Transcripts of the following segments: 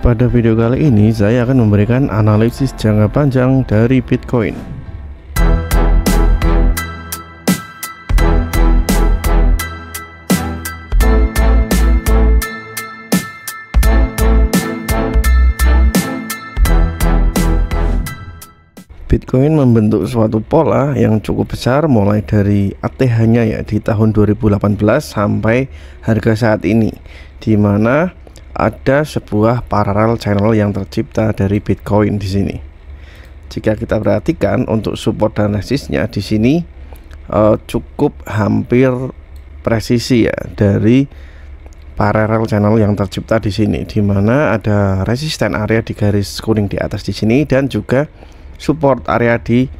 Pada video kali ini saya akan memberikan analisis jangka panjang dari Bitcoin. Bitcoin membentuk suatu pola yang cukup besar mulai dari ATH-nya ya di tahun 2018 sampai harga saat ini, di mana ada sebuah parallel channel yang tercipta dari Bitcoin di sini. Jika kita perhatikan untuk support dan resistnya di sini cukup hampir presisi ya dari parallel channel yang tercipta di sini, di mana ada resisten area di garis kuning di atas di sini dan juga support area di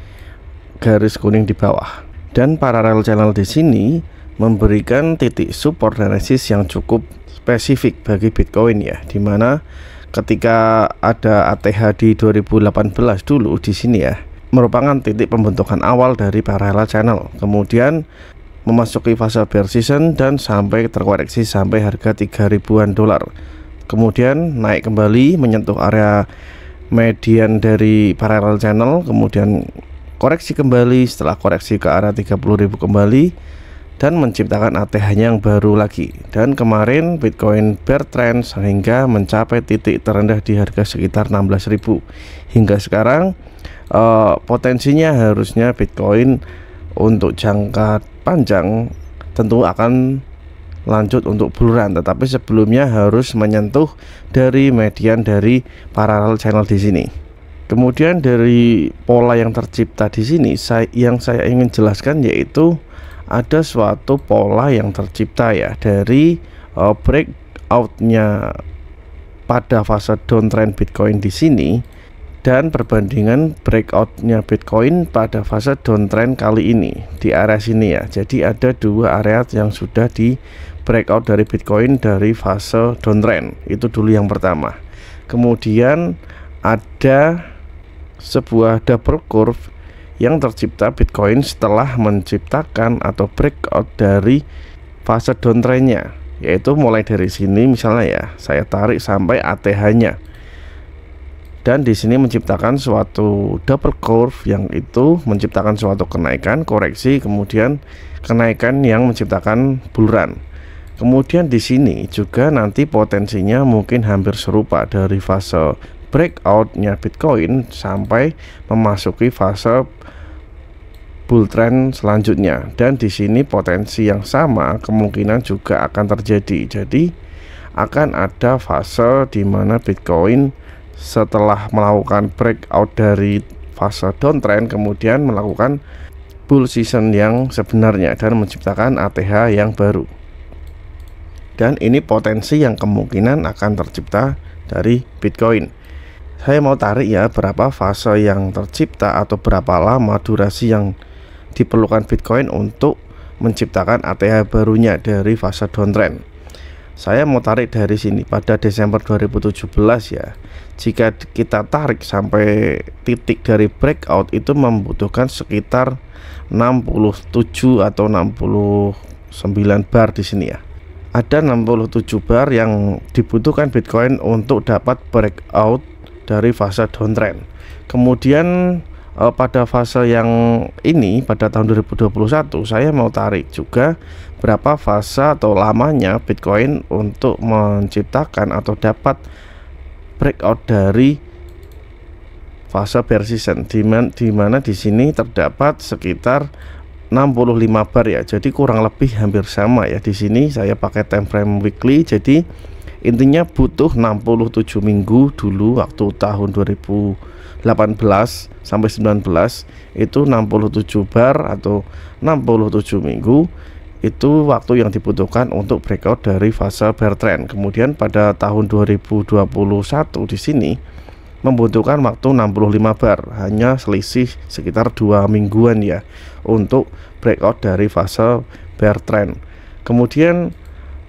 garis kuning di bawah. Dan parallel channel di sini memberikan titik support dan resist yang cukup spesifik bagi Bitcoin ya, dimana ketika ada ATH di 2018 dulu di sini ya, merupakan titik pembentukan awal dari parallel channel, kemudian memasuki fase bear season dan sampai terkoreksi sampai harga 3.000-an dolar, kemudian naik kembali menyentuh area median dari parallel channel, kemudian koreksi kembali, setelah koreksi ke arah 30.000 kembali dan menciptakan ATH-nya yang baru lagi. Dan kemarin Bitcoin bear trend sehingga mencapai titik terendah di harga sekitar 16.000. Hingga sekarang potensinya harusnya Bitcoin untuk jangka panjang tentu akan lanjut untuk bullrun, tetapi sebelumnya harus menyentuh dari median dari parallel channel di sini. Kemudian dari pola yang tercipta di sini, yang saya ingin jelaskan yaitu ada suatu pola yang tercipta ya dari breakout-nya pada fase downtrend Bitcoin di sini dan perbandingan breakout-nya Bitcoin pada fase downtrend kali ini di area sini ya. Jadi ada dua area yang sudah di breakout dari Bitcoin dari fase downtrend. Itu dulu yang pertama. Kemudian ada sebuah double curve yang tercipta Bitcoin setelah menciptakan atau breakout dari fase downtrendnya, yaitu mulai dari sini misalnya ya, saya tarik sampai ATH-nya, dan di sini menciptakan suatu double curve yang itu menciptakan suatu kenaikan, koreksi, kemudian kenaikan yang menciptakan bullrun. Kemudian di sini juga nanti potensinya mungkin hampir serupa dari fase breakout-nya Bitcoin sampai memasuki fase bull trend selanjutnya, dan di sini potensi yang sama kemungkinan juga akan terjadi. Jadi akan ada fase di mana Bitcoin setelah melakukan breakout dari fase downtrend kemudian melakukan bull season yang sebenarnya dan menciptakan ATH yang baru. Dan ini potensi yang kemungkinan akan tercipta dari Bitcoin. Saya mau tarik ya berapa fase yang tercipta atau berapa lama durasi yang diperlukan Bitcoin untuk menciptakan ATH barunya dari fase downtrend. Saya mau tarik dari sini pada Desember 2017 ya. Jika kita tarik sampai titik dari breakout itu membutuhkan sekitar 67 atau 69 bar di sini ya. Ada 67 bar yang dibutuhkan Bitcoin untuk dapat breakout dari fase downtrend. Kemudian pada fase yang ini pada tahun 2021 saya mau tarik juga berapa fase atau lamanya Bitcoin untuk menciptakan atau dapat breakout dari fase bear season, di mana di sini terdapat sekitar 65 bar ya. Jadi kurang lebih hampir sama ya. Di sini saya pakai time frame weekly, jadi intinya butuh 67 minggu dulu waktu tahun 2018 sampai 19 itu 67 bar atau 67 minggu itu waktu yang dibutuhkan untuk breakout dari fase bear trend. Kemudian pada tahun 2021 di sini membutuhkan waktu 65 bar, hanya selisih sekitar 2 mingguan ya untuk breakout dari fase bear trend. Kemudian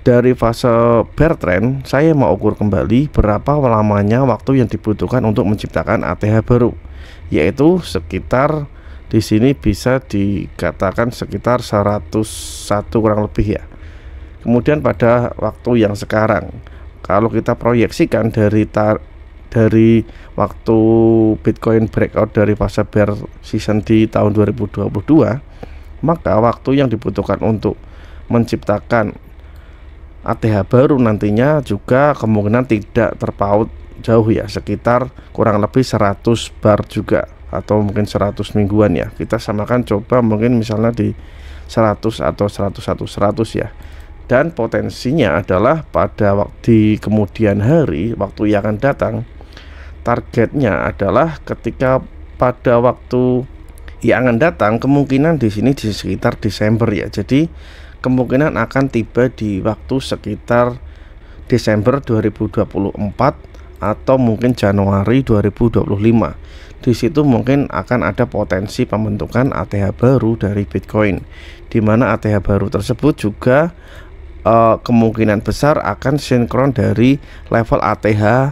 dari fase bear trend saya mau ukur kembali berapa lamanya waktu yang dibutuhkan untuk menciptakan ATH baru, yaitu sekitar di sini bisa dikatakan sekitar 101 kurang lebih ya. Kemudian pada waktu yang sekarang kalau kita proyeksikan dari waktu Bitcoin breakout dari fase bear season di tahun 2022, maka waktu yang dibutuhkan untuk menciptakan ATH baru nantinya juga kemungkinan tidak terpaut jauh ya, sekitar kurang lebih 100 bar juga, atau mungkin 100 mingguan ya. Kita samakan coba mungkin misalnya di 100 atau 101 100 ya. Dan potensinya adalah pada waktu di kemudian hari, waktu yang akan datang, targetnya adalah ketika pada waktu yang akan datang, kemungkinan di sini di sekitar Desember ya. Jadi kemungkinan akan tiba di waktu sekitar Desember 2024 atau mungkin Januari 2025. Di situ mungkin akan ada potensi pembentukan ATH baru dari Bitcoin, di mana ATH baru tersebut juga kemungkinan besar akan sinkron dari level ATH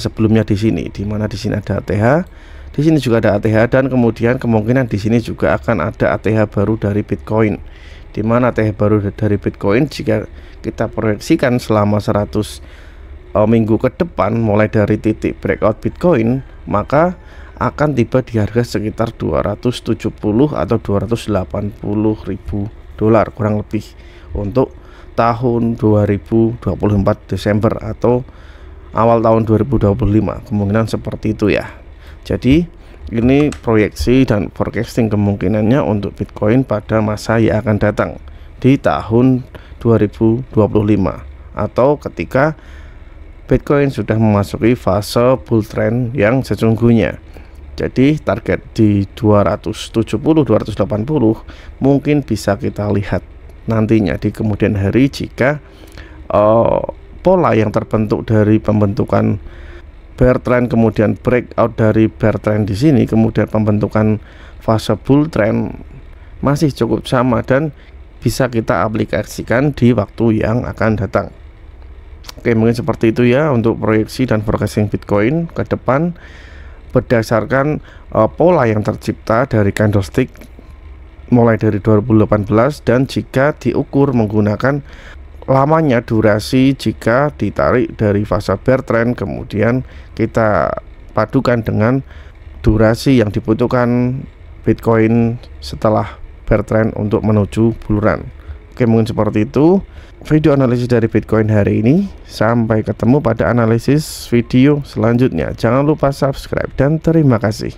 sebelumnya di sini, di mana di sini ada ATH, di sini juga ada ATH, dan kemudian kemungkinan di sini juga akan ada ATH baru dari Bitcoin, di mana ATH baru dari Bitcoin jika kita proyeksikan selama 100 minggu ke depan mulai dari titik breakout Bitcoin, maka akan tiba di harga sekitar 270 atau 280.000 dolar kurang lebih untuk tahun 2024 Desember atau awal tahun 2025, kemungkinan seperti itu ya. Jadi ini proyeksi dan forecasting kemungkinannya untuk Bitcoin pada masa yang akan datang di tahun 2025 atau ketika Bitcoin sudah memasuki fase bull trend yang sesungguhnya. Jadi target di 270-280 mungkin bisa kita lihat nantinya di kemudian hari jika pola yang terbentuk dari pembentukan bear trend kemudian breakout dari bear trend di sini, kemudian pembentukan fase bull trend masih cukup sama dan bisa kita aplikasikan di waktu yang akan datang. Oke, mungkin seperti itu ya untuk proyeksi dan forecasting Bitcoin ke depan berdasarkan pola yang tercipta dari candlestick mulai dari 2018, dan jika diukur menggunakan lamanya durasi jika ditarik dari fase bear trend, kemudian kita padukan dengan durasi yang dibutuhkan Bitcoin setelah bear trend untuk menuju bull run. Oke, mungkin seperti itu video analisis dari Bitcoin hari ini. Sampai ketemu pada analisis video selanjutnya. Jangan lupa subscribe dan terima kasih.